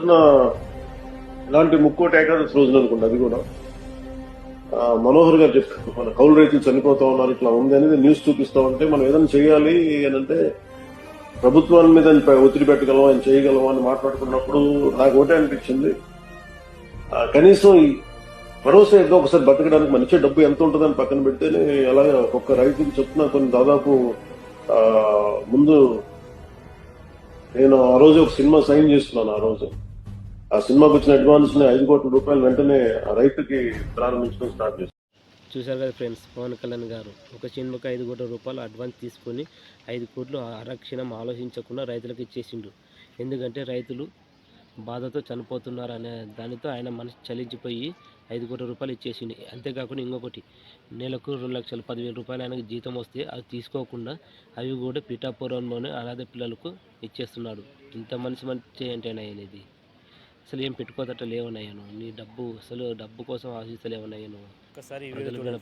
రోజున ఇలాంటి ముక్కోటి ఏకాదశి రోజున అనుకోండి, అది కూడా మనోహర్ గారు చెప్పారు, మన కౌలు రైతులు చనిపోతా ఉన్నారు, ఇట్లా ఉంది అనేది న్యూస్ చూపిస్తా ఉంటే మనం ఏదైనా చేయాలి అని అంటే ప్రభుత్వాన్ని మీద ఒత్తిడి పెట్టగలం, ఆయన చేయగలం అని మాట్లాడుకున్నప్పుడు నాకు ఒకటే అనిపించింది, కనీసం ఈ భరోసా ఏదో ఒకసారి బతకడానికి మనిషి డబ్బు ఎంత ఉంటుందని పక్కన పెడితేనే అలాగే ఒక్కొక్క రైతుకి చెప్తున్నా కొన్ని దాదాపు ముందు నేను ఆ రోజు ఒక సినిమా సైన్ చేస్తున్నాను. ఆ రోజు ఆ సినిమాకి వచ్చిన అడ్వాన్స్ ని 5 కోట్ల రూపాయలు వెంటనే ఆ రైతుకి ప్రారంభించడం స్టార్ట్ చేస్తాను. చూశారు కదా ఫ్రెండ్స్, పవన్ కళ్యాణ్ గారు ఒక సినిమాకి 5 కోట్ల రూపాయలు అడ్వాన్స్ తీసుకొని 5 కోట్లు అరక్షణం ఆలోచించకుండా రైతులకు ఇచ్చేసిండు. ఎందుకంటే రైతులు బాధతో చనిపోతున్నారు అనే దానితో ఆయన మనసు చలించిపోయి 5 కోట్ల రూపాయలు ఇచ్చేసిండు. అంతేకాకుండా ఇంకొకటి, నెలకు 2,10,000 రూపాయలు ఆయనకు జీతం వస్తే అది తీసుకోకుండా అవి కూడా పిఠాపురంలోనే అనాథ పిల్లలకు ఇచ్చేస్తున్నాడు. ఇంత మంచి ఏంటైనా అనేది అసలు ఏం పెట్టుకోదట లేవనయ్యాను. నీ డబ్బు అసలు డబ్బు కోసం ఆశిస్తలేవనయ్యాను. ఒకసారి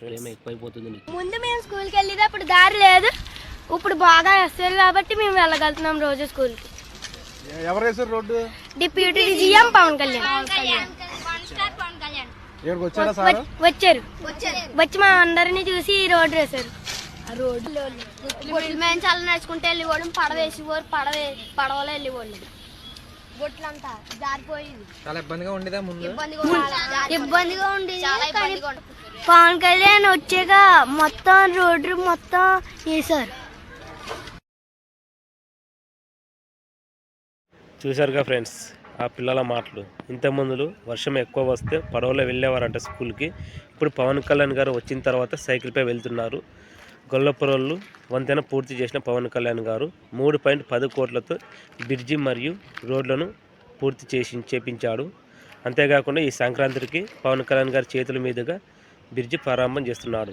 ప్రేమ ఎక్కువైపోతుంది. ముందు మేము స్కూల్కి వెళ్ళేది అప్పుడు దారి లేదు, ఇప్పుడు బాగా వేస్తారు కాబట్టి మేము వెళ్ళగలుగుతున్నాం రోజు స్కూల్కి. ఎవరు వేసారు road? Deputy CM Pawan Kalyan వచ్చారు. వచ్చి మా అందరినీ చూసి ఈ రోడ్డు వేశారు. ఆ రోడ్డు మేము చాలా నడుచుకుంటే వెళ్ళిపోవడం, పడవ వేసేవారు, పడవలో వెళ్ళిపోవడం, బొట్లంతా జారిపోయింది. చాలా ఇబ్బందిగా ఉండేదా ముందు? ఇబ్బందిగా ఉండేది. పవన్ కళ్యాణ్ వచ్చాక మొత్తం రోడ్డు మొత్తం వేశారు. చూశారుగా ఫ్రెండ్స్ ఆ పిల్లల మాటలు. ఇంతకుముందు వర్షం ఎక్కువ వస్తే పడవలో వెళ్ళేవారంట స్కూల్కి. ఇప్పుడు పవన్ కళ్యాణ్ గారు వచ్చిన తర్వాత సైకిల్పై వెళ్తున్నారు. గొల్లపురంలో వంతెన పూర్తి చేసిన పవన్ కళ్యాణ్ గారు 3.10 కోట్లతో బ్రిడ్జి మరియు రోడ్లను పూర్తి చేపించాడు. అంతేకాకుండా ఈ సంక్రాంతికి పవన్ కళ్యాణ్ గారి చేతుల మీదుగా బ్రిడ్జి ప్రారంభం చేస్తున్నాడు.